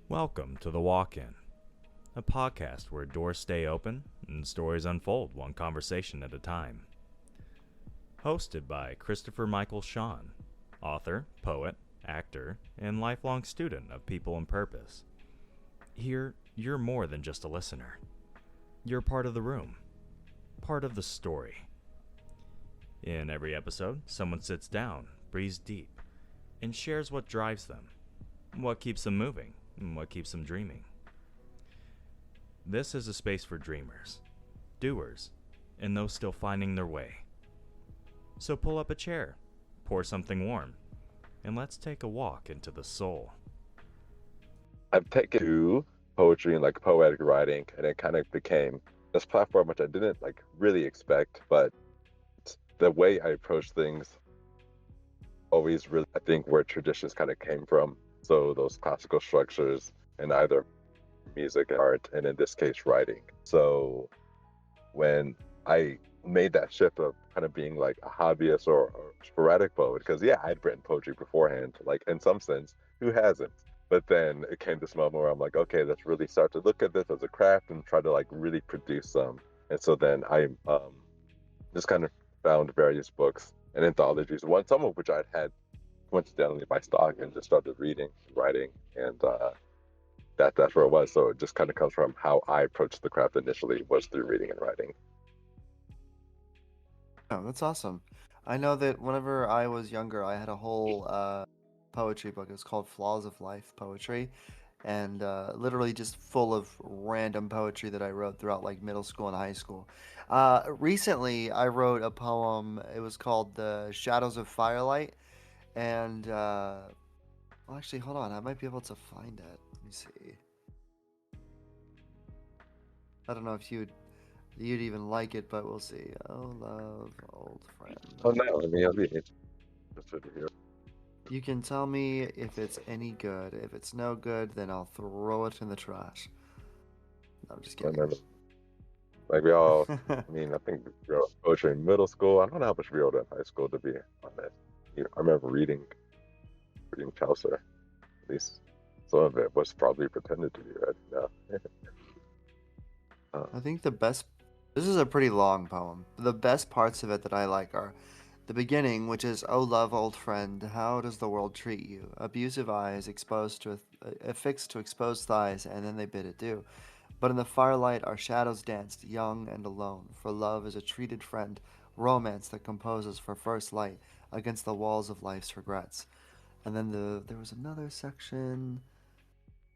Welcome to The Walk-In, a podcast where doors stay open and stories unfold one conversation at a time. Hosted by Christopher Michael Sean, author, poet, actor, and lifelong student of people and purpose. Here, you're more than just a listener. You're part of the room, part of the story. In every episode, someone sits down, breathes deep, and shares what drives them, what keeps them moving, and what keeps them dreaming. This is a space for dreamers, doers, and those still finding their way. So pull up a chair, pour something warm, and let's take a walk into the soul. I've taken to poetry and like poetic writing, and it kind of became this platform which I didn't like really expect, but the way I approach things always really I think where traditions kind of came from. So those classical structures in either music and art, and in this case writing. So when I made that shift of kind of being like a hobbyist or sporadic poet, because yeah, I'd written poetry beforehand, like in some sense, who hasn't? But then it came this moment where I'm like, okay, let's really start to look at this as a craft and try to like really produce some. And so then I just kind of found various books and anthologies, some of which I'd had coincidentally in my stock, and just started reading, writing, and that's where it was. So it just kind of comes from how I approached the craft initially was through reading and writing. Oh, that's awesome. I know that whenever I was younger, I had a whole poetry book. It was called Flaws of Life Poetry, and literally just full of random poetry that I wrote throughout like middle school and high school. Recently, I wrote a poem. It was called The Shadows of Firelight, and well, actually, hold on. I might be able to find it. Let me see. I don't know if you'd even like it, but we'll see. Oh, love, old Oh friend. no, I mean, I'll be interested to hear. You can tell me if it's any good. If it's no good, then I'll throw it in the trash. No, I'm just I kidding. remember, like we all, I mean, I think we wrote poetry in middle school. I don't know how much we wrote in high school, to be honest. I remember reading Chaucer. At least some of it was probably pretended to be read. I Um, think the best. This is a pretty long poem. The best parts of it that I like are the beginning, which is, "Oh, love, old friend, how does the world treat you? Abusive eyes exposed to affixed to exposed thighs, and then they bid adieu. But in the firelight our shadows danced, young and alone, for love is a treated friend, romance that composes for first light against the walls of life's regrets." And then there was another section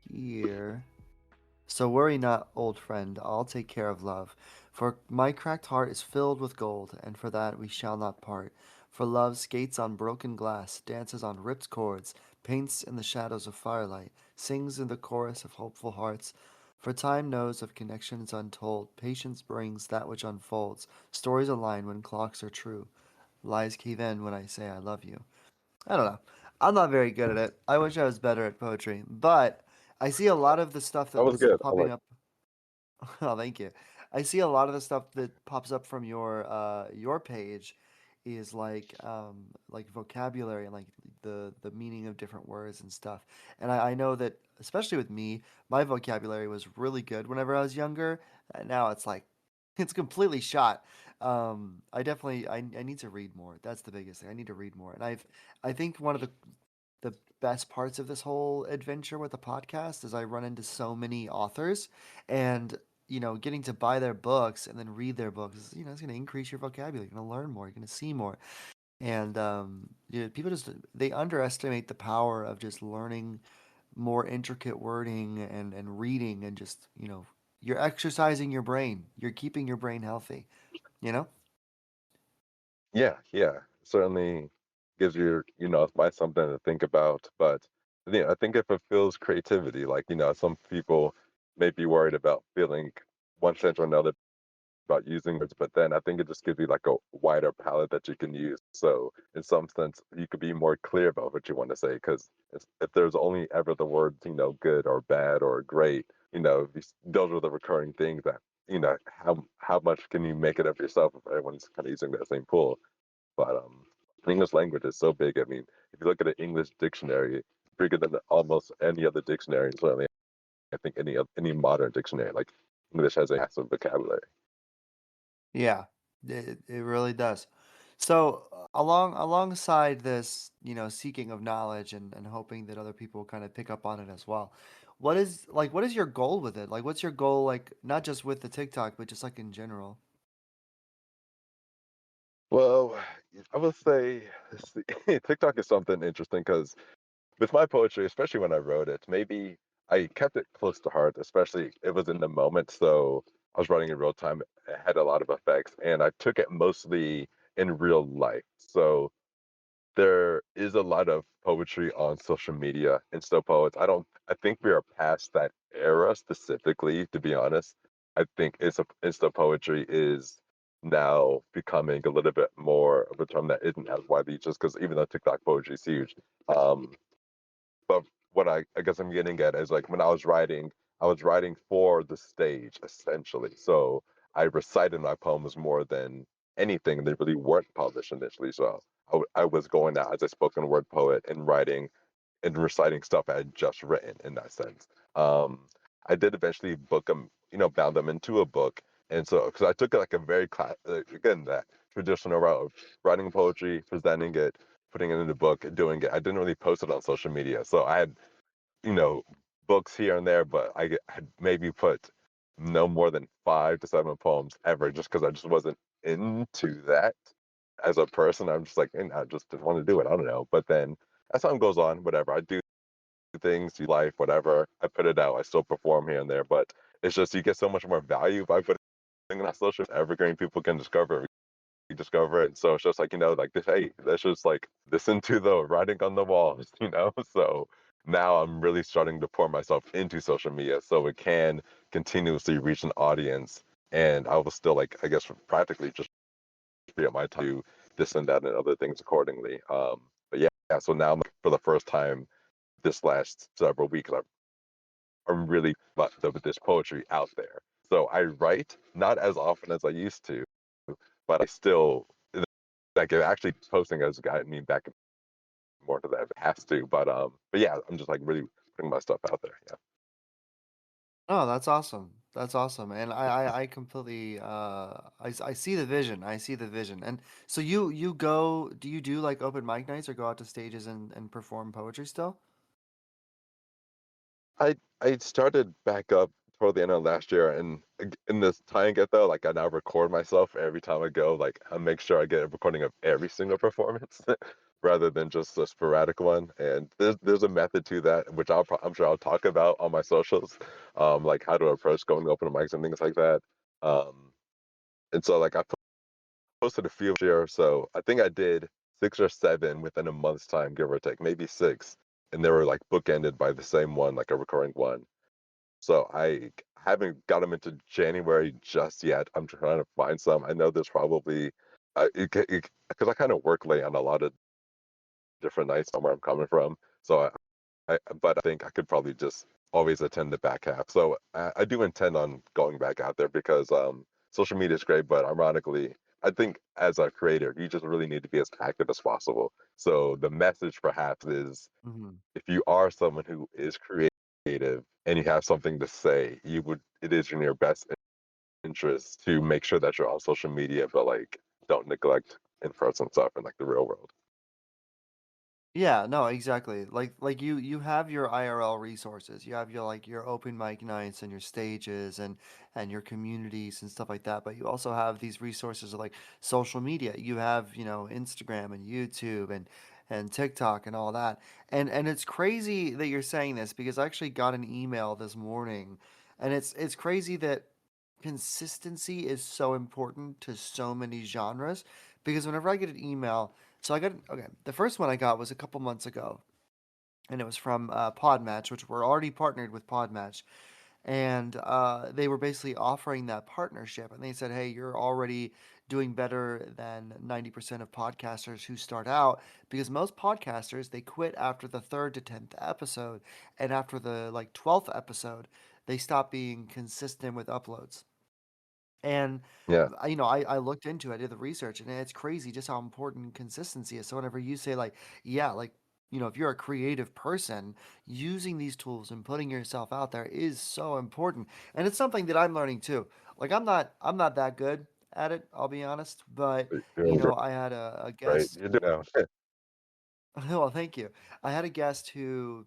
here. "So worry not, old friend, I'll take care of love. For my cracked heart is filled with gold, and for that we shall not part. For love skates on broken glass, dances on ripped chords, paints in the shadows of firelight, sings in the chorus of hopeful hearts. For time knows of connections untold, patience brings that which unfolds, stories align when clocks are true, lies cave in when I say I love you." I don't know. I'm not very good at it. I wish I was better at poetry, but I see a lot of the stuff that that was was good. I popping like. up. Oh, thank you. I see a lot of the stuff that pops up from your page is like vocabulary and like the meaning of different words and stuff. And I know that especially with me, my vocabulary was really good whenever I was younger. And now it's like it's completely shot. I definitely I need to read more. That's the biggest thing. I need to read more. And I think one of the best parts of this whole adventure with the podcast is I run into so many authors, and getting to buy their books and then read their books, it's going to increase your vocabulary. You're going to learn more. You're going to see more. And people just they underestimate the power of just learning more intricate wording and reading, and just you're exercising your brain. You're keeping your brain healthy. You know. Yeah, yeah, certainly gives you, it's something to think about. But I think it fulfills creativity. Like, some people may be worried about feeling one sense or another about using words, but then I think it just gives you like a wider palette that you can use. So in some sense, you could be more clear about what you want to say. Because if there's only ever the words, good or bad or great, those are the recurring things that, how much can you make it of yourself if everyone's kind of using that same pool? But English language is so big. I mean, if you look at an English dictionary, it's bigger than almost any other dictionary, certainly I think any modern dictionary. Like English has a massive vocabulary. Yeah, it really does. So alongside this, seeking of knowledge and hoping that other people kind of pick up on it as well. What is your goal with it? Like what's your goal like not just with the TikTok, but just like in general? Well, I would say TikTok is something interesting because with my poetry, especially when I wrote it, maybe I kept it close to heart, especially it was in the moment. So I was writing in real time, it had a lot of effects, and I took it mostly in real life. So there is a lot of poetry on social media, Insta poets. I think we are past that era specifically, to be honest. I think Insta poetry is now becoming a little bit more of a term that isn't as widely just because even though TikTok poetry is huge. Um, but what I guess I'm getting at is like when I was writing for the stage essentially. So I recited my poems more than anything. They really weren't published initially. So I was going out as a spoken word poet and writing and reciting stuff I had just written in that sense. Um, I did eventually book them, bound them into a book. And so, because I took like a very again that traditional route of writing poetry, presenting it, putting it in a book, and doing it. I didn't really post it on social media, so I had you know books here and there, but had maybe put no more than 5 to 7 poems ever, just because I just wasn't into that as a person. I'm just like, I just didn't want to do it. I don't know. But then as time goes on, whatever I do things, you life, whatever. I put it out. I still perform here and there, but it's just you get so much more value by putting it on social. Evergreen people can discover it. And so it's just like like this. Hey, let's just like listen to the writing on the walls. So now I'm really starting to pour myself into social media so it can continuously reach an audience, and I will still like I guess practically just free up my time to this and that and other things accordingly. But yeah. So now for the first time this last several weeks, I'm really with this poetry out there. So I write not as often as I used to, but I still like it actually posting has gotten me back more to that. It has to, but yeah, I'm just like really putting my stuff out there. Yeah. Oh, that's awesome. That's awesome. And I completely I see the vision. I see the vision. And so you go do you do like open mic nights or go out to stages and perform poetry still? I started back up toward the end of last year, and in this tying it though, like I now record myself every time I go. Like I make sure I get a recording of every single performance, rather than just a sporadic one. And there's a method to that, which I'm sure I'll talk about on my socials, like how to approach going to open mics and things like that. Um, and so like I posted a few this year, so I think I did 6 or 7 within a month's time, give or take, maybe 6, and they were like bookended by the same one, like a recurring one. So I haven't got them into January just yet. I'm trying to find some. I know there's probably because I kind of work late on a lot of different nights on where I'm coming from. So but I think I could probably just always attend the back half. So I do intend on going back out there because social media is great, but ironically, I think as a creator, you just really need to be as active as possible. So the message perhaps is Mhm. if you are someone who is creative and you have something to say, it is in your best interest to make sure that you're on social media, but like don't neglect in-person stuff in like the real world. Yeah, no, exactly. Like you have your IRL resources. You have your like your open mic nights and your stages and your communities and stuff like that. But you also have these resources of like social media. You have, Instagram and YouTube and TikTok and all that. And it's crazy that you're saying this because I actually got an email this morning and it's crazy that consistency is so important to so many genres because whenever I get an email so I got okay. The first one I got was a couple months ago, and it was from Podmatch, which we're already partnered with Podmatch, and they were basically offering that partnership, and they said, "Hey, you're already doing better than 90% of podcasters who start out because most podcasters they quit after the third to 10th episode, and after the like 12th episode, they stop being consistent with uploads." And Yeah. I looked into it, I did the research, and it's crazy just how important consistency is. So whenever you say like, yeah, like if you're a creative person, using these tools and putting yourself out there is so important. And it's something that I'm learning too. Like I'm not that good at it, I'll be honest, but You're doing I had a great. guest. You're doing now. Well, thank you. I had a guest who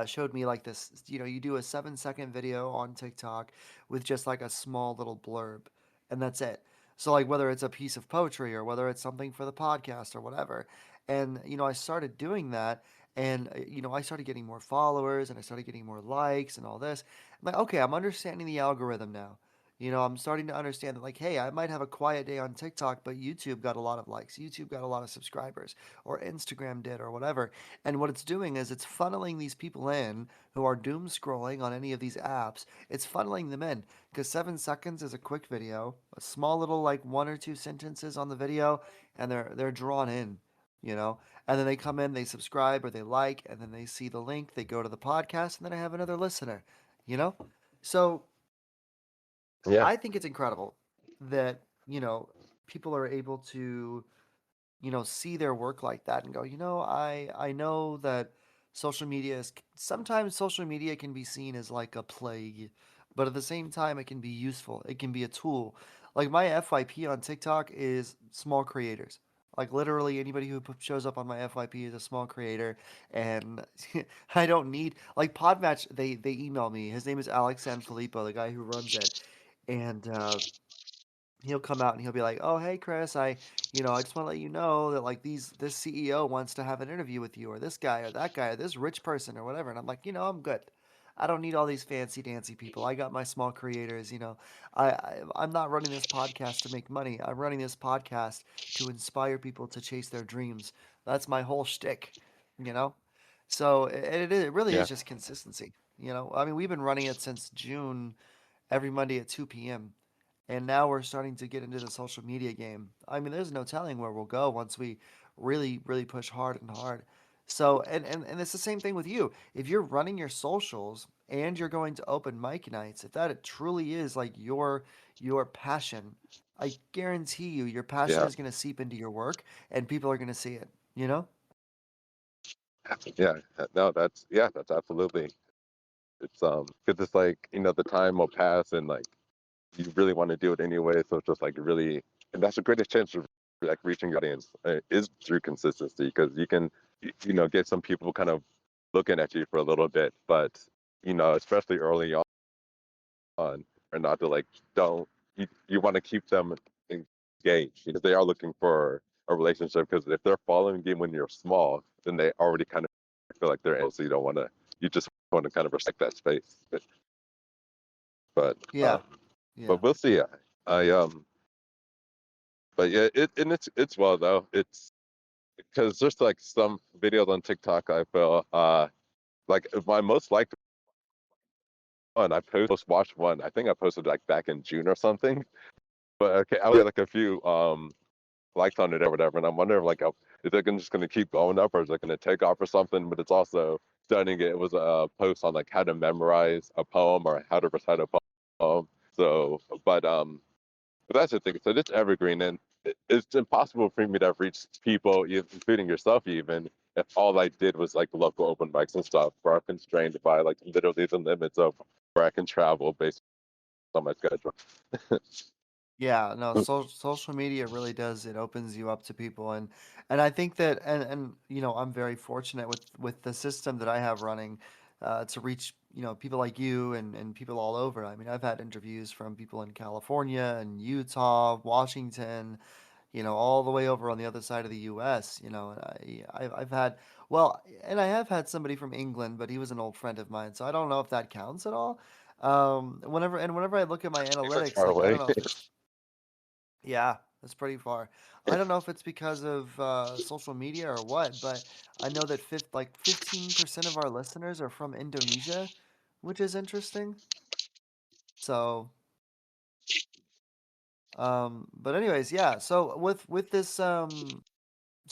showed me like this. You do a 7-second video on TikTok with just like a small little blurb, and that's it. So, like, whether it's a piece of poetry or whether it's something for the podcast or whatever. And, I started doing that, and, I started getting more followers and I started getting more likes and all this. I'm like, okay, I'm understanding the algorithm now. I'm starting to understand that, like, hey, I might have a quiet day on TikTok, but YouTube got a lot of likes, YouTube got a lot of subscribers, or Instagram did, or whatever. And what it's doing is it's funneling these people in who are doom scrolling on any of these apps. It's funneling them in because 7 seconds is a quick video, a small little like one or two sentences on the video, and they're drawn in, you know. And then they come in, they subscribe or they like, and then they see the link, they go to the podcast, and then I have another listener, you know. So Yeah, I think it's incredible that people are able to see their work like that and go, I know that sometimes social media can be seen as like a plague, but at the same time, it can be useful. It can be a tool. Like my FYP on TikTok is small creators. Like literally anybody who shows up on my FYP is a small creator, and I don't need like Podmatch. They email me. His name is Alex Sanfilippo, the guy who runs it, and he'll come out and he'll be like, "Oh, hey, Chris, I just want to let you know that like this CEO wants to have an interview with you, or this guy, or that guy, or this rich person, or whatever." And I'm like, I'm good. I don't need all these fancy dancy people. I got my small creators. I'm not running this podcast to make money. I'm running this podcast to inspire people to chase their dreams. That's my whole shtick. You know, so it really yeah, is just consistency. I mean, we've been running it since June, every Monday at 2 p.m. And now we're starting to get into the social media game. I mean, there's no telling where we'll go once we really, really push hard and hard. So, and it's the same thing with you. If you're running your socials and you're going to open mic nights, if that truly is like your passion, I guarantee you your passion yeah, is going to seep into your work and people are going to see it, you know? yeah. No, that's absolutely. It's because it's like the time will pass and like you really want to do it anyway. So it's just like really, and that's the greatest chance of like reaching your audience is through consistency because you can get some people kind of looking at you for a little bit, but especially early on, or not to like don't you want to keep them engaged because they are looking for a relationship because if they're following you when you're small, then they already kind of feel like they're in. So you just want to kind of respect that space. But Yeah. Yeah. but we'll see. I but yeah, it's well though. It's because there's like some videos on TikTok I feel like my most liked one I post watched one. I think I posted like back in June or something. But okay, I got like a few likes on it or whatever, and I'm wondering like is it just gonna keep going up or is it gonna take off or something? But it's also studying it. It was a post on like how to memorize a poem or how to recite a poem. So, but that's the thing. So it's evergreen, and it's impossible for me to reach people, including yourself, even if all I did was like local open mics and stuff, where I'm constrained by like literally the limits of where I can travel based on my schedule. Yeah, no, social media really does. It opens you up to people, and I think that, and I'm very fortunate with the system that I have running, to reach people like you and people all over. I mean, I've had interviews from people in California and Utah, Washington, all the way over on the other side of the U.S. And I've had, well, and I have had somebody from England, but he was an old friend of mine, so I don't know if that counts at all. Whenever I look at my Seems like analytics, far like I away. don't know if it's yeah, that's pretty far. I don't know if it's because of social media or what, but I know that 15% of our listeners are from Indonesia, which is interesting. So, but anyways, yeah. So with this, so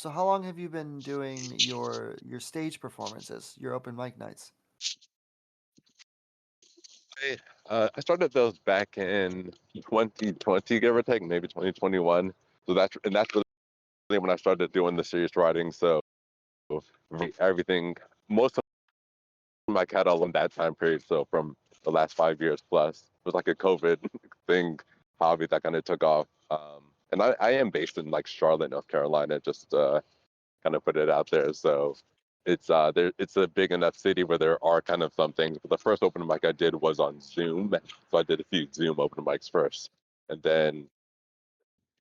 how long have you been doing your stage performances, your open mic nights? I started those back in 2020, give or take, maybe 2021. So that's really when I started doing the serious writing. So everything. Most of my catalog in that time period, so from the last 5 years plus, it was like a COVID thing, hobby that kind of took off. And I am based in like Charlotte, North Carolina, just kind of put it out there. So it's a big enough city where there are kind of some things. But the first open mic I did was on Zoom, so I did a few Zoom open mics first, and then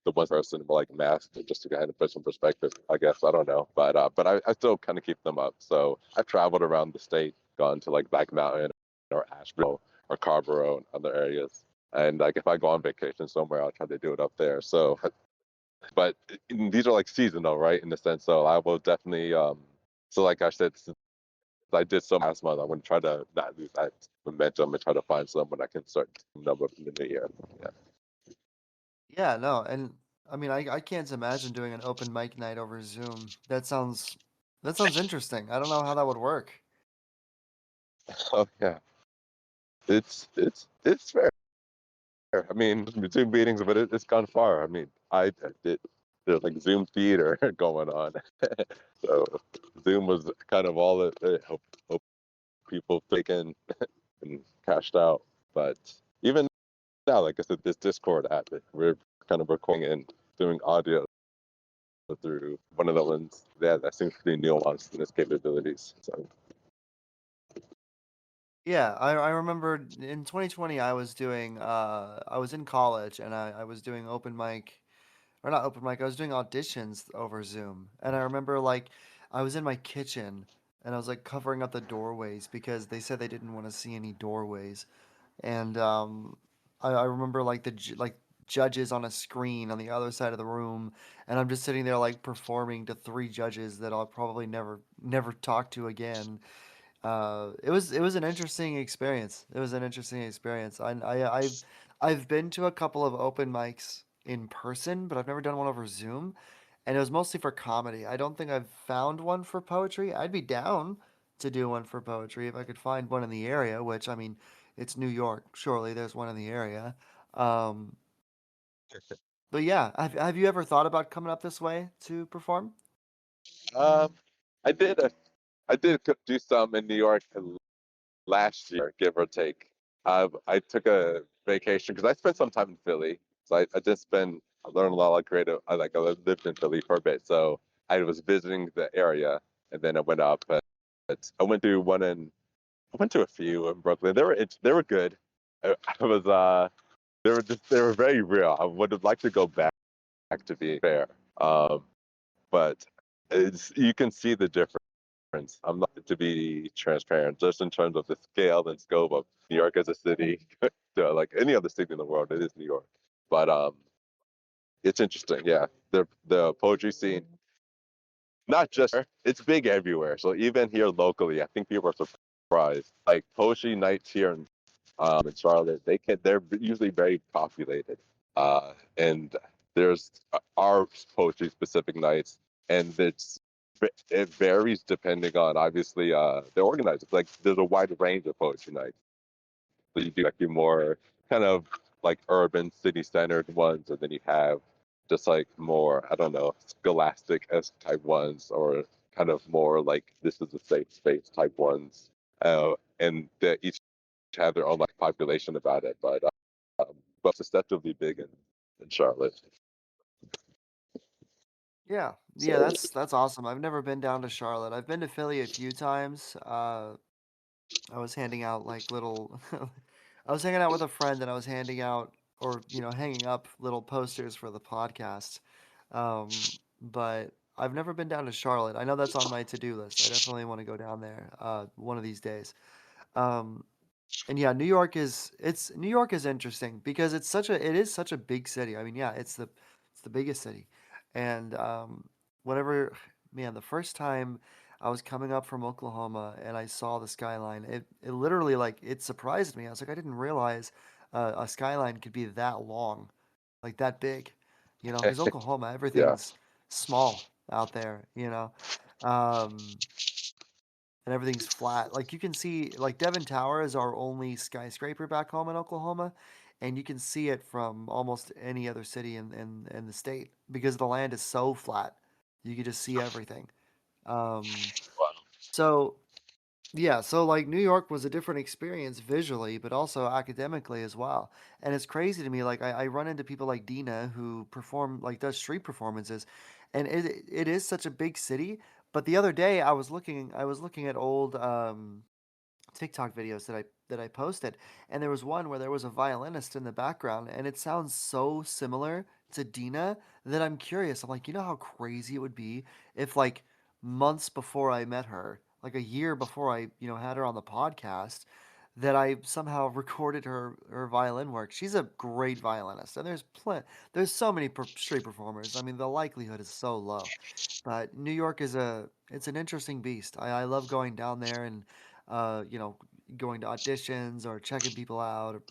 the one person like masked just to kind of put some perspective. I guess I don't know, but I still kind of keep them up. So I've traveled around the state, gone to like Black Mountain or Asheville or Carborough and other areas. And like if I go on vacation somewhere, I'll try to do it up there. So, but these are like seasonal, right? In the sense, so I will definitely. So like I said, since I did some last month, I'm going to try to not lose that momentum and try to find someone I can start number in the new year. Yeah. Yeah, no, and I mean, I can't imagine doing an open mic night over Zoom. That sounds interesting. I don't know how that would work. Oh yeah. It's fair. I mean, between meetings, but it's gone far. I mean, I did there's like Zoom theater going on, so Zoom was kind of all it hope people taken and cashed out. But even now, like I said, this Discord app, we're kind of recording and doing audio through one of the ones that seems to be nuanced in its capabilities. So Yeah, I remember in 2020 I was in college and I was doing open mic or not open mic, I was doing auditions over Zoom. And I remember like I was in my kitchen and I was like covering up the doorways because they said they didn't want to see any doorways. And I remember like like judges on a screen on the other side of the room, and I'm just sitting there like performing to three judges that I'll probably never talk to again. It was an interesting experience. It was an interesting experience. I've been to a couple of open mics in person, but I've never done one over Zoom, and it was mostly for comedy. I don't think I've found one for poetry. I'd be down to do one for poetry if I could find one in the area, which I mean, it's New York. Surely there's one in the area. Um, but yeah, have you ever thought about coming up this way to perform? um, I did I did do some in New York last year, give or take. I took a vacation because I spent some time in Philly. So I did spend, I learned a lot of creative. I lived in Philly for a bit. So I was visiting the area and then I went up. But I went to one in, I went to a few in Brooklyn. They were good. I was, they were very real. I would have liked to go back to be fair. Um, but you can see the difference. I'm not to be transparent, just in terms of the scale and scope of New York as a city, to like any other city in the world. It is New York, but it's interesting. Yeah, the poetry scene, not just it's big everywhere. So even here locally, I think people are surprised. Like poetry nights here in Charlotte, they're usually very populated. And there's our poetry specific nights, and it varies depending on obviously the organizers. Like there's a wide range of poetry nights. So you do like your more kind of like urban city centered ones, and then you have just like more I don't know scholastic esque type ones, or kind of more like this is a safe space type ones. And they each have their own like population about it, um, but susceptibly big in Charlotte. Yeah, yeah, So that's awesome. I've never been down to Charlotte. I've been to Philly a few times. I was handing out like little I was hanging out with a friend and I was handing out or hanging up little posters for the podcast. But I've never been down to Charlotte. I know that's on my to-do list. I definitely want to go down there one of these days. Um, and yeah, New York is interesting because it is such a big city. I mean, yeah, it's the biggest city. And whenever man, the first time I was coming up from Oklahoma and I saw the skyline, it literally like it surprised me. I was like, I didn't realize a skyline could be that long, like that big, because Oklahoma, yeah, everything's small out there, Um, and everything's flat. Like you can see, like Devon Tower is our only skyscraper back home in Oklahoma, and you can see it from almost any other city in the state because the land is so flat. You can just see everything. Um, Wow. so yeah, so like New York was a different experience visually, but also academically as well. And it's crazy to me. Like I run into people like Dina who perform like does street performances, and it is such a big city. But the other day I was looking at old TikTok videos that I posted, and there was one where there was a violinist in the background, and it sounds so similar to Dina that I'm curious. I'm like, you know how crazy it would be if like months before I met her, like a year before I had her on the podcast, that I somehow recorded her violin work. She's a great violinist, and there's so many street performers. I mean, the likelihood is so low. But New York is it's an interesting beast. I love going down there and uh, you know, going to auditions or checking people out, or.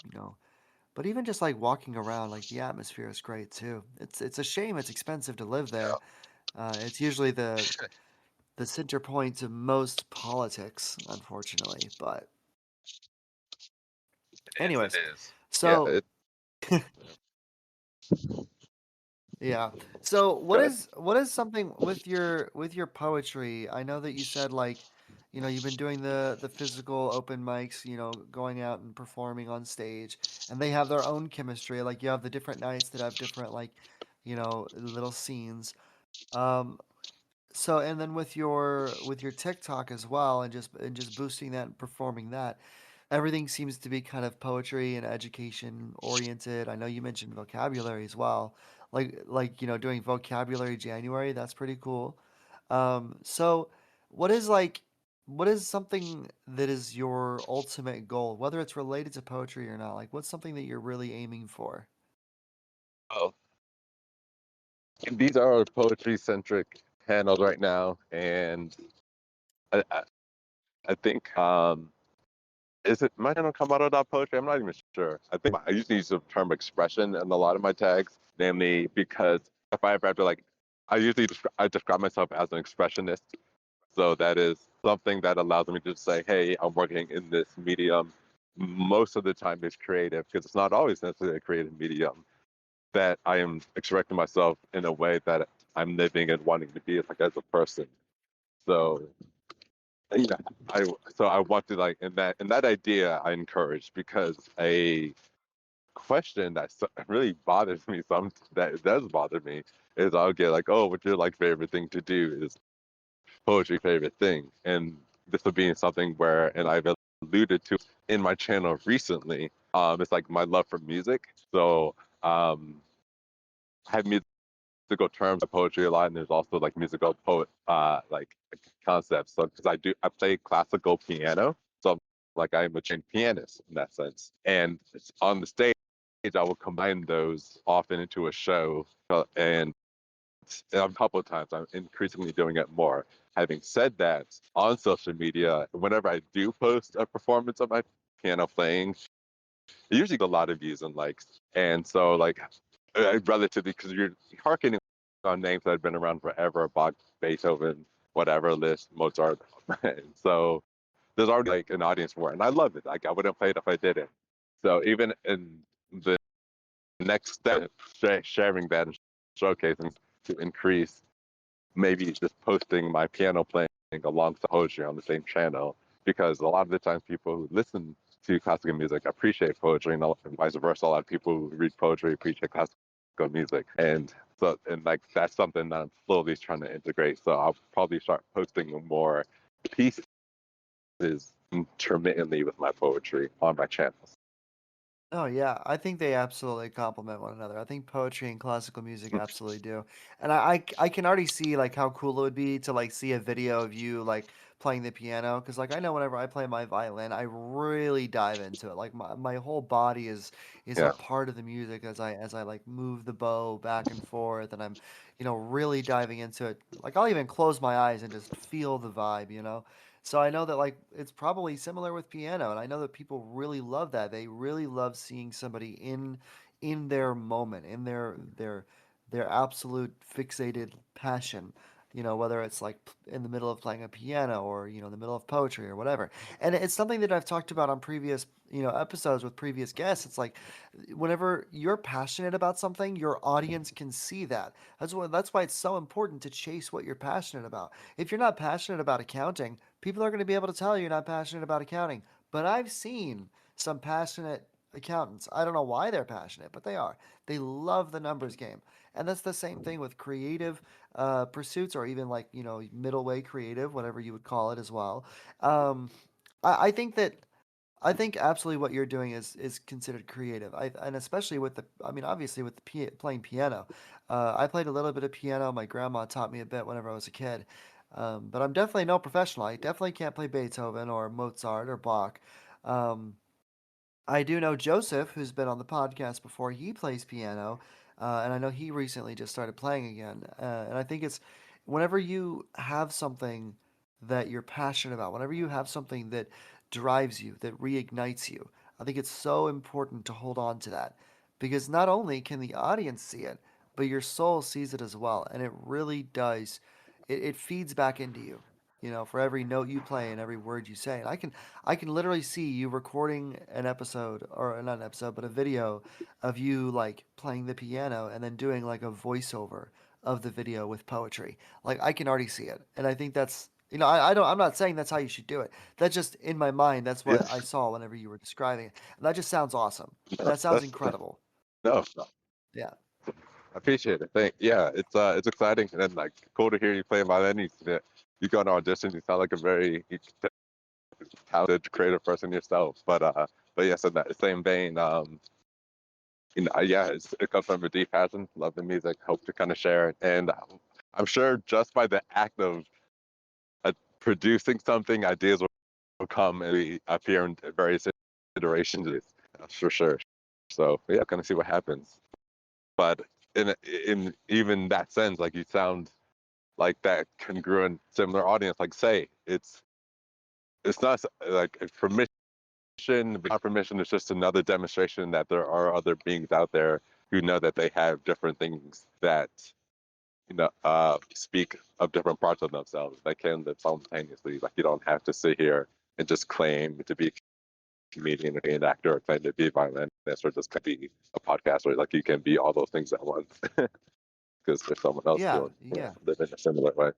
But even just like walking around, like the atmosphere is great too. It's a shame it's expensive to live there. It's usually the center point of most politics, unfortunately. But It is. It anyways, is. Yeah. so yeah. So Go ahead. what is something with your poetry? I know that you said like, you've been doing the physical open mics, going out and performing on stage, and they have their own chemistry. Like you have the different nights that have different like, little scenes. Um, so and then with your TikTok as well, and just boosting that and performing that, everything seems to be kind of poetry and education oriented. I know you mentioned vocabulary as well, like doing vocabulary January. That's pretty cool. So what is like what is something that is your ultimate goal, whether it's related to poetry or not? Like what's something that you're really aiming for? Oh, these are poetry centric panels right now, and I, I, I think is it my channel come out of that poetry? I'm not even sure. I think I usually use the term expression in a lot of my tags, namely because if I ever have to like, I describe myself as an expressionist. So that is something that allows me to say, hey, I'm working in this medium. Most of the time it's creative because it's not always necessarily a creative medium that I am expressing myself in a way that I'm living and wanting to be like as a person. So yeah, I I want to like in that idea I encourage because a question that really bothers me that does bother me is I'll get like, oh, what's your like favorite thing to do is poetry favorite thing, and this will be something where and I've alluded to in my channel recently. It's like my love for music. So I have musical terms of poetry a lot, and there's also like musical poet like concepts. So because I play classical piano, so like I'm a trained pianist in that sense. And on the stage, I will combine those often into a show, and a couple of times I'm increasingly doing it more. Having said that, on social media, whenever I do post a performance of my piano playing, it usually gets a lot of views and likes. And so, like, relatively, because you're harkening on names that have been around forever, Bach, Beethoven, whatever, Liszt, Mozart. So there's already like an audience for it, and I love it. Like, I wouldn't play it if I didn't. So even in the next step, sharing that and showcasing to increase maybe just posting my piano playing alongside poetry on the same channel because a lot of the times people who listen to classical music appreciate poetry and vice versa. A lot of people who read poetry appreciate classical music. And so, and like that's something that I'm slowly trying to integrate. So I'll probably start posting more pieces intermittently with my poetry on my channels. Oh yeah, I think they absolutely complement one another. I think poetry and classical music absolutely do. And I can already see like how cool it would be to like see a video of you like playing the piano because like I know whenever I play my violin, I really dive into it. Like my whole body is a Yeah. part of the music as I like move the bow back and forth, and I'm really diving into it. Like I'll even close my eyes and just feel the vibe. So I know that like it's probably similar with piano, and I know that people really love that. They really love seeing somebody in their moment, in their absolute fixated passion. whether it's like in the middle of playing a piano or, in the middle of poetry or whatever. And it's something that I've talked about on previous, episodes with previous guests. It's like whenever you're passionate about something, your audience can see that. That's why it's so important to chase what you're passionate about. If you're not passionate about accounting, people are going to be able to tell you're not passionate about accounting. But I've seen some passionate accountants. I don't know why they're passionate, but they are. They love the numbers game. And that's the same thing with creative pursuits, or even like, middle way creative, whatever you would call it as well. Um, I think that I think absolutely what you're doing is considered creative. And especially with I mean, obviously with the playing piano. I played a little bit of piano. My grandma taught me a bit whenever I was a kid. But I'm definitely no professional. I definitely can't play Beethoven or Mozart or Bach. Um, I do know Joseph, who's been on the podcast before. He plays piano, and I know he recently just started playing again. And I think it's whenever you have something that you're passionate about, whenever you have something that drives you, that reignites you, I think it's so important to hold on to that, because not only can the audience see it, but your soul sees it as well, and it really does. It feeds back into you. For every note you play and every word you say. And I can literally see you recording an episode, or not an episode, but a video of you like playing the piano and then doing like a voiceover of the video with poetry. Like I can already see it. And I think that's I don't I'm not saying that's how you should do it. That's just in my mind, that's Yeah, what I saw whenever you were describing it. And that just sounds awesome. no, That sounds that's incredible. no, no, Yeah. I appreciate it. Yeah, it's exciting and then like cool to hear you play violin. You go on auditions. You sound like a very talented, creative person yourself. But yes, in that same vein, yeah, it comes from a deep passion, love the music, hope to kind of share it, and I'm sure just by the act of producing something, ideas will come and appear in various iterations. That's for sure. So yeah, kind of see what happens. But in even that sense, like you sound like that congruent, similar audience. Like say, it's not like permission. Not permission is just another demonstration that there are other beings out there who know that they have different things that speak of different parts of themselves that can live simultaneously. Like you don't have to sit here and just claim to be a comedian or be an actor or claim to be a violinist or just be a podcaster. Like you can be all those things at once because there's someone else Yeah, doing yeah. live in a similar way.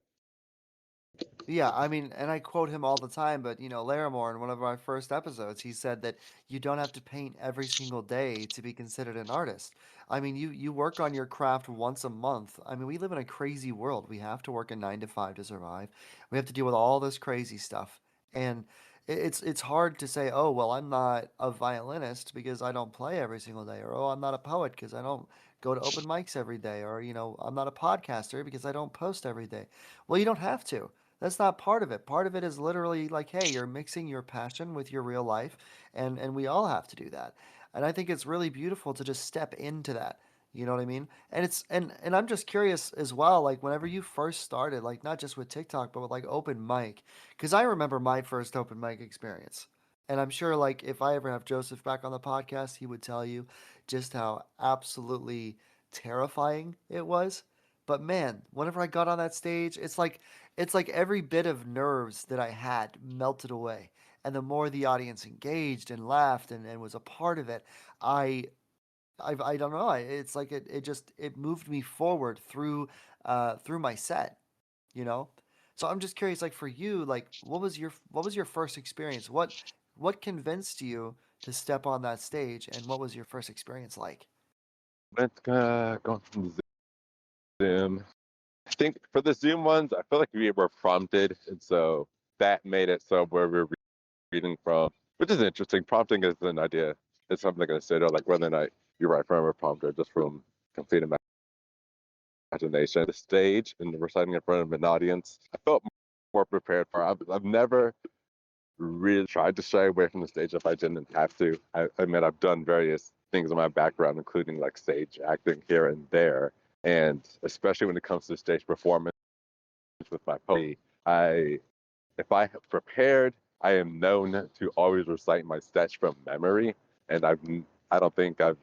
Yeah, I mean, and I quote him all the time, but Larimore in one of our first episodes, he said that you don't have to paint every single day to be considered an artist. I mean, you work on your craft once a month. I mean, we live in a crazy world. We have to work a 9 to 5 to survive. We have to deal with all this crazy stuff. And it's hard to say, "Oh, well, I'm not a violinist because I don't play every single day," or, "Oh, I'm not a poet because I don't go to open mics every day," or, "I'm not a podcaster because I don't post every day." Well, you don't have to. That's not part of it. Part of it is literally like, hey, you're mixing your passion with your real life, and we all have to do that. And I think it's really beautiful to just step into that. You know what I mean? And and I'm just curious as well, like whenever you first started, like not just with TikTok, but with like open mic, because I remember my first open mic experience. And I'm sure like if I ever have Joseph back on the podcast, he would tell you just how absolutely terrifying it was. But man, whenever I got on that stage, it's like every bit of nerves that I had melted away. And the more the audience engaged and laughed and was a part of it, I I don't know. It's like it moved me forward through my set, you know. So I'm just curious, like for you, like what was your first experience? What convinced you to step on that stage, and what was your first experience like? Let's go from Zoom. I think for the Zoom ones, I feel like we were prompted, and so that made it so where we're reading from, which is interesting. Prompting is an idea. It's something I consider, like whether or not you write from a prompt or just from complete imagination. The stage and reciting in front of an audience, I felt more prepared for. I've never really tried to shy away from the stage if I didn't have to. I mean, I've done various things in my background, including like stage acting here and there, and especially when it comes to stage performance with my poetry, if I have prepared, I am known to always recite my sketch from memory, and I don't think I've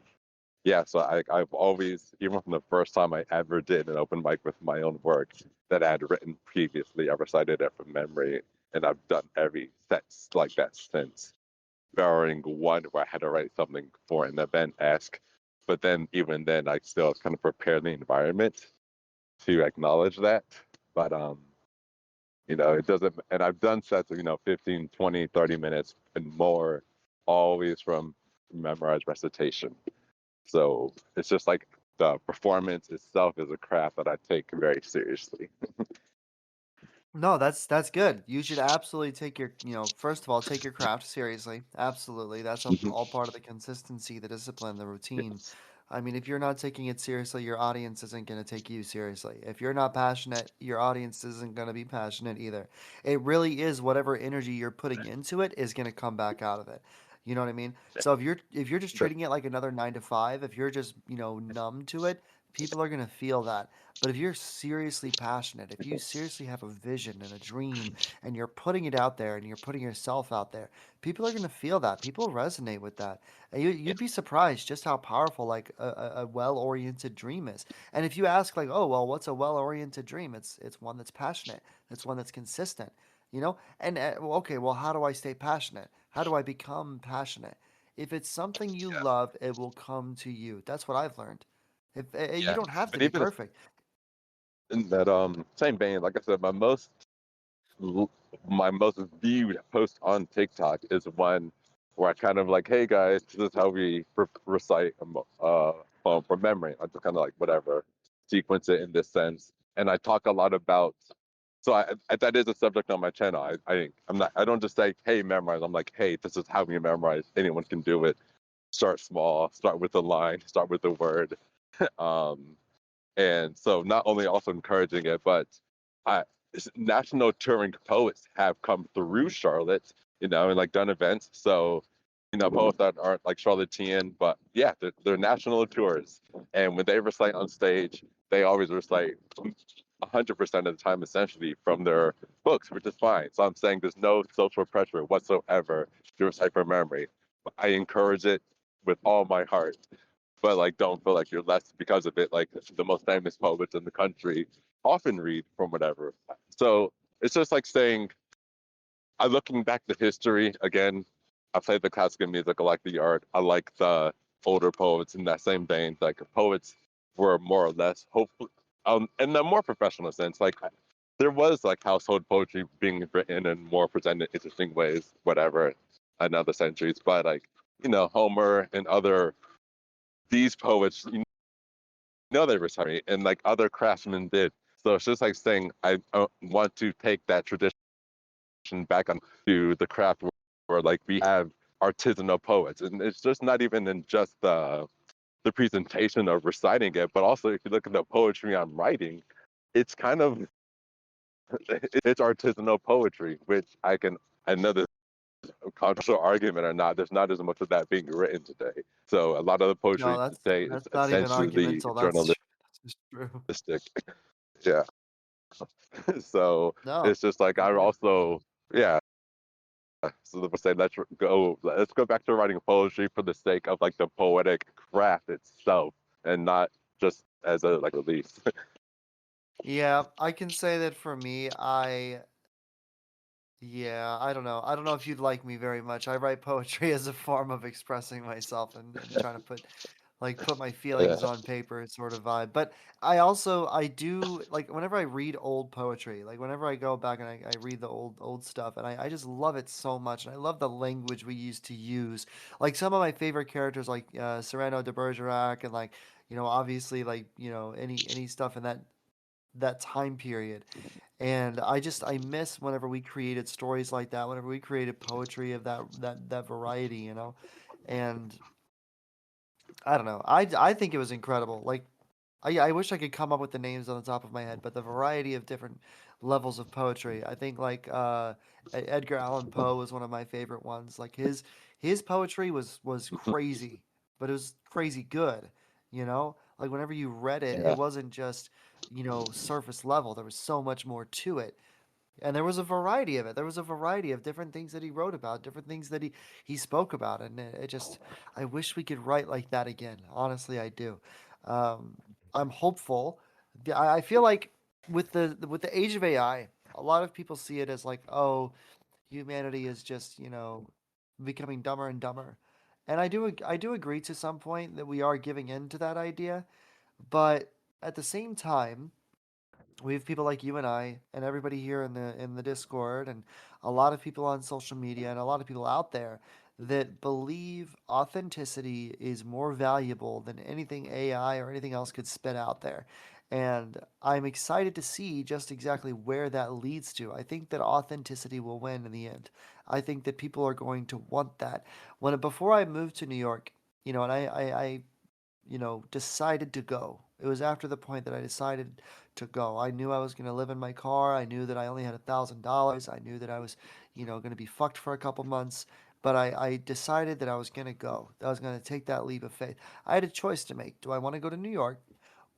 yeah, so I've always, even from the first time I ever did an open mic with my own work that I had written previously, I recited it from memory, and I've done every set like that since, barring one where I had to write something for an event esque. But then, even then, I still kind of prepare the environment to acknowledge that. But it doesn't, and I've done sets of 15, 20, 30 minutes and more, always from memorized recitation. So it's just like the performance itself is a craft that I take very seriously. No, that's good. You should absolutely take your, first of all, take your craft seriously. Absolutely. That's all part of the consistency, the discipline, the routine. Yes. I mean, if you're not taking it seriously, your audience isn't going to take you seriously. If you're not passionate, your audience isn't going to be passionate either. It really is whatever energy you're putting into it is going to come back out of it. You know what I mean? So if you're just treating it like another 9 to 5, if you're just, numb to it, people are going to feel that. But if you're seriously passionate, if you seriously have a vision and a dream and you're putting it out there and you're putting yourself out there, people are going to feel that. People resonate with that. And you'd be surprised just how powerful like a well-oriented dream is. And if you ask like, oh, well, what's a well-oriented dream? It's one that's passionate. It's one that's consistent, you know? And well, okay, well, how do I stay passionate? How do I become passionate? If it's something you Yeah, love, it will come to you. That's what I've learned. If you yeah. don't have to But be even perfect. in that same vein, like I said, l- my most viewed post on TikTok is one where I kind of like, hey guys, this is how we recite poem from memory. I just kind of like whatever sequence it in this sense, and I talk a lot about. So that is a subject on my channel. I don't just say hey memorize. I'm like hey, this is how you memorize. Anyone can do it. Start small. Start with a line. Start with a word. Um, and so not only also encouraging it, but I, national touring poets have come through Charlotte, and like done events. So, poets that aren't like Charlottean, but yeah, they're national tours. And when they recite on stage, they always recite 100% of the time, essentially from their books, which is fine. So I'm saying there's no social pressure whatsoever to recite from memory. I encourage it with all my heart, but like don't feel like you're less because of it. Like the most famous poets in the country often read from whatever. So it's just like saying, I looking back to history again. I played the classical music, I like the art, I like the older poets in that same vein. Like poets were more or less hopeful, in a more professional sense. Like there was like household poetry being written and more presented in interesting ways, whatever, in other centuries. But like Homer and other these poets, they were sorry, and like other craftsmen did. So it's just like saying I want to take that tradition back on to the craft where like we have artisanal poets, and it's just not even in just the presentation of reciting it, but also if you look at the poetry I'm writing, it's kind of it's artisanal poetry, which I know this controversial argument or not, there's not as much of that being written today. So a lot of the No, poetry that's today is that's not even essentially argumental. That's journalistic. that's just true. Yeah. So No. it's just like I Yeah. also, yeah. So let's say let's go back to writing poetry for the sake of like the poetic craft itself, and not just as a like release. Yeah, I can say that for me, yeah, I don't know. I don't know if you'd like me very much. I write poetry as a form of expressing myself and trying to put my feelings Yeah. on paper sort of vibe. But I do like whenever I read old poetry, like whenever I go back and I read the old stuff and I just love it so much and I love the language we used to use. Like some of my favorite characters like Cyrano de Bergerac and like, obviously like, any stuff in that time period. And I miss whenever we created stories like that, whenever we created poetry of that variety, And I don't know. I think it was incredible. Like I wish I could come up with the names on the top of my head, but the variety of different levels of poetry. I think like Edgar Allan Poe was one of my favorite ones. Like his poetry was crazy, but it was crazy good, Like whenever you read it, it Yeah. wasn't just, surface level. There was so much more to it. And there was a variety of it. There was a variety of different things that he wrote about, different things that he spoke about, and it just, I wish we could write like that again. Honestly, I do. Um, I'm hopeful. I feel like with the age of AI, a lot of people see it as like, oh, humanity is just, becoming dumber and dumber. And I do agree to some point that we are giving in to that idea, but at the same time, we have people like you and I and everybody here in the Discord and a lot of people on social media and a lot of people out there that believe authenticity is more valuable than anything AI or anything else could spit out there. And I'm excited to see just exactly where that leads to. I think that authenticity will win in the end. I think that people are going to want that. Before I moved to New York, and I decided to go. It was after the point that I decided to go. I knew I was going to live in my car. I knew that I only had $1,000. I knew that I was, going to be fucked for a couple months. But I decided that I was going to go. I was going to take that leap of faith. I had a choice to make. Do I want to go to New York?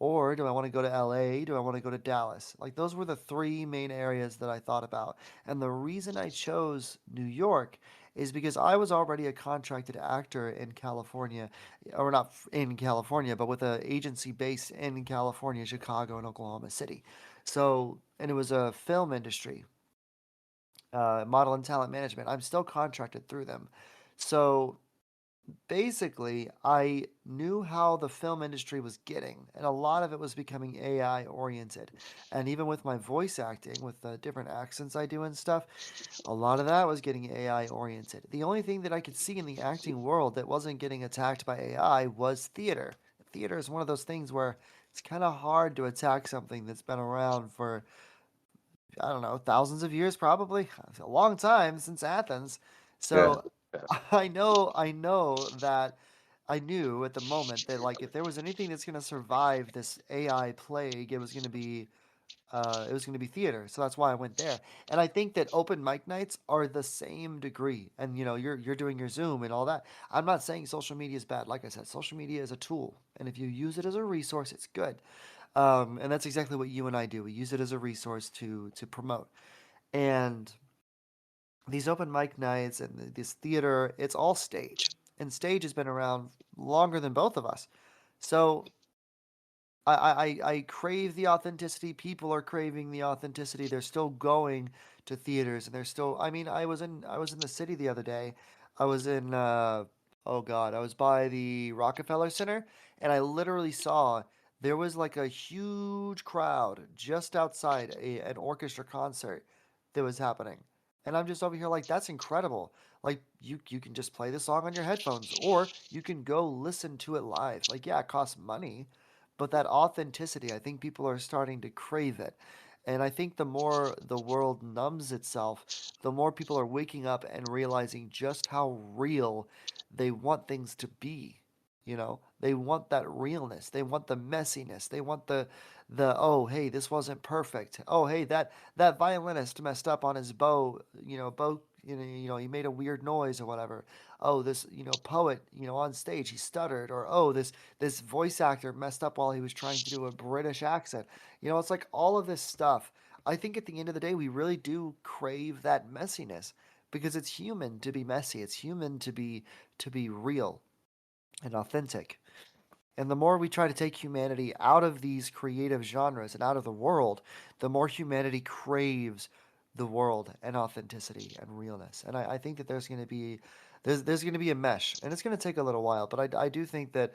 Or do I want to go to LA? Do I want to go to Dallas? Like, those were the three main areas that I thought about. And the reason I chose New York is because I was already a contracted actor in California, or not in California, but with an agency based in California, Chicago, and Oklahoma City. So, and it was a film industry, model and talent management. I'm still contracted through them. So basically, I knew how the film industry was getting, and a lot of it was becoming AI oriented. And even with my voice acting, with the different accents I do and stuff, a lot of that was getting AI oriented. The only thing that I could see in the acting world that wasn't getting attacked by AI was theater. Theater is one of those things where it's kind of hard to attack something that's been around for, I don't know, thousands of years, probably a long time since Athens. Yeah, So yeah, I know that I knew at the moment that, like, if there was anything that's going to survive this AI plague, it was going to be theater. So that's why I went there. And I think that open mic nights are the same degree. And you're doing your Zoom and all that. I'm not saying social media is bad. Like I said, social media is a tool, and if you use it as a resource, it's good. And that's exactly what you and I do. We use it as a resource to promote. And these open mic nights and this theater, it's all stage. And stage has been around longer than both of us. So I crave the authenticity. People are craving the authenticity. They're still going to theaters, and they're still. I mean, I was in the city the other day. I was in oh God, I was by the Rockefeller Center, and I literally saw there was like a huge crowd just outside an orchestra concert that was happening, and I'm just over here like, that's incredible. Like, you can just play the song on your headphones, or you can go listen to it live. Like, yeah, it costs money, but that authenticity, I think people are starting to crave it. And I think the more the world numbs itself, the more people are waking up and realizing just how real they want things to be. They want that realness. They want the messiness. They want the oh, hey, this wasn't perfect. Oh, hey, that violinist messed up on his bow, he made a weird noise or whatever. Oh, this, poet, on stage, he stuttered, or oh, this voice actor messed up while he was trying to do a British accent. It's like all of this stuff. I think at the end of the day, we really do crave that messiness because it's human to be messy. It's human to be real and authentic. And the more we try to take humanity out of these creative genres and out of the world, the more humanity craves the world and authenticity and realness. And I think that there's going to be a mesh, and it's going to take a little while. But I do think that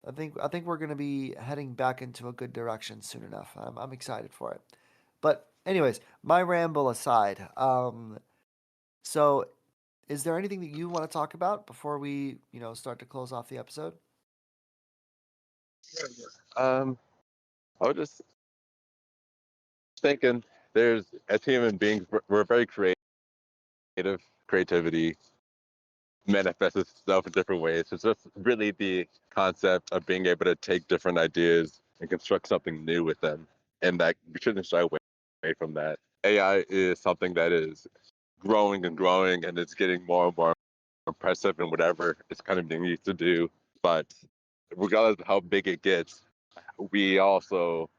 I think we're going to be heading back into a good direction soon enough. I'm excited for it. But anyways, my ramble aside, so is there anything that you want to talk about before we start to close off the episode? um, I was just thinking, there's as human beings, we're very creative. Creativity manifests itself in different ways. It's just really the concept of being able to take different ideas and construct something new with them, and that we shouldn't shy away from that. AI is something that is growing and growing, and it's getting more and more impressive in whatever it's kind of being used to do. But regardless of how big it gets, we also,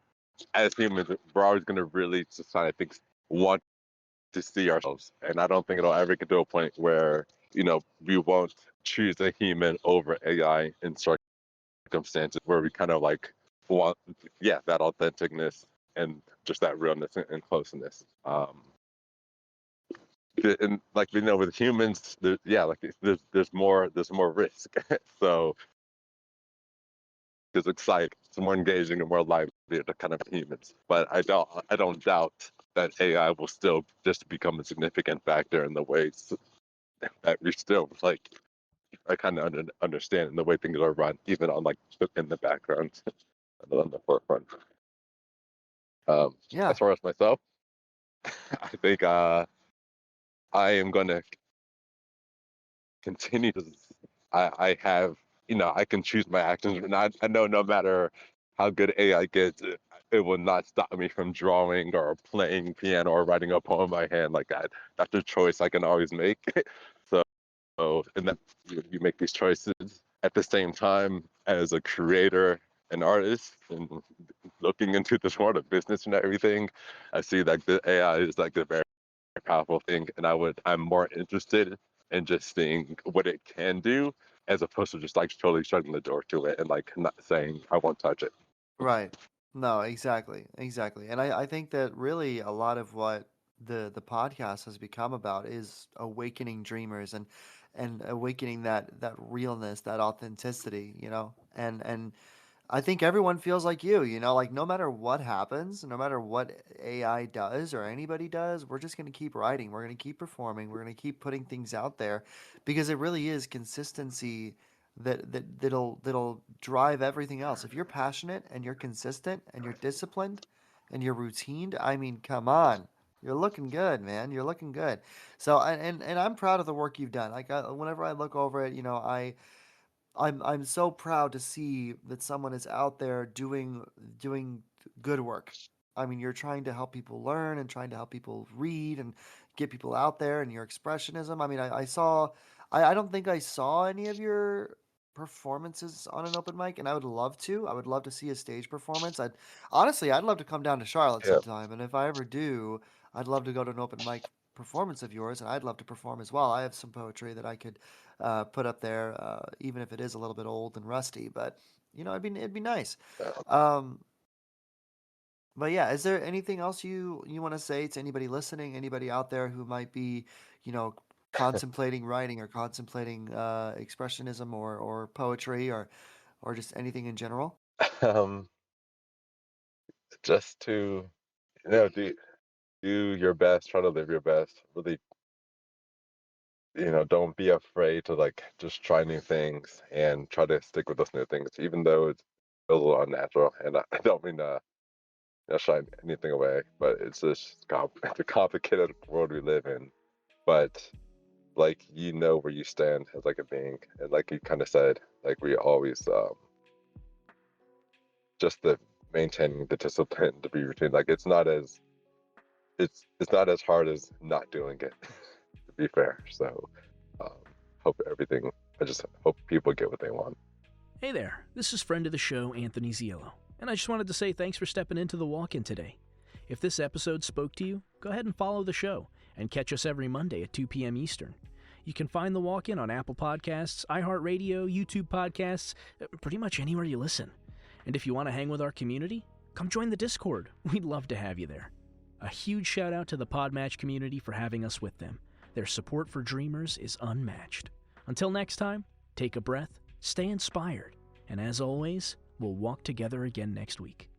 as humans, we're always going to really just, I think, want to see ourselves. And I don't think it'll ever get to a point where, we won't choose a human over AI in circumstances where we kind of like want, that authenticness and just that realness and closeness. And like with humans, there's more risk. So it's exciting, it's more engaging and more lively to kind of humans. But I don't doubt that AI will still just become a significant factor in the ways that we still like. I kind of understand the way things are run, even on like in the background, on the forefront. Yeah. As far as myself, I think I am going to continue to. I have, I can choose my actions, and I know no matter how good AI gets, it will not stop me from drawing or playing piano or writing a poem by hand like that. That's a choice I can always make. And then you make these choices at the same time as a creator, an artist, and looking into this world of business and everything. I see like the AI is like a very powerful thing, and I'm more interested in just seeing what it can do as opposed to just like totally shutting the door to it and like not saying I won't touch it. Right. No, exactly. Exactly. And I think that really a lot of what the podcast has become about is awakening dreamers and awakening that realness, that authenticity, and I think everyone feels like like no matter what happens, no matter what AI does or anybody does, we're just going to keep writing. We're going to keep performing. We're going to keep putting things out there because it really is consistency that'll drive everything else. If you're passionate and you're consistent and you're disciplined and you're routined, I mean, come on. You're looking good, man. You're looking good. So, and I'm proud of the work you've done. Like, whenever I look over it, I'm so proud to see that someone is out there doing good work. I mean, you're trying to help people learn and trying to help people read and get people out there and your expressionism. I mean, I saw I don't think I saw any of your performances on an open mic and I would love to. I would love to see a stage performance. I'd love to come down to Charlotte Yeah. sometime and if I ever do, I'd love to go to an open mic performance of yours and I'd love to perform as well. I have some poetry that I could put up there, even if it is a little bit old and rusty. But it'd be nice. Um, but yeah, is there anything else you want to say to anybody listening, anybody out there who might be, you know, contemplating writing or contemplating expressionism or poetry or just anything in general? um, just to do your best, try to live your best. Really, don't be afraid to like just try new things and try to stick with those new things, even though it's a little unnatural. And I don't mean to shy anything away, but it's just it's a complicated world we live in. But like where you stand as like a being, and like you kind of said, like we always just the maintaining the discipline to be routine. Like it's not as hard as not doing it, to be fair. So um, hope everything. I just hope people get what they want. Hey there, this is friend of the show, Anthony Ziello, and I just wanted to say thanks for stepping into the walk-in today. If this episode spoke to you, go ahead and follow the show, and catch us every Monday at 2 p.m. Eastern. You can find the walk-in on Apple Podcasts, iHeartRadio, YouTube Podcasts, pretty much anywhere you listen. And if you want to hang with our community, come join the Discord. We'd love to have you there. A huge shout out to the Podmatch community for having us with them. Their support for dreamers is unmatched. Until next time, take a breath, stay inspired, and as always, we'll walk together again next week.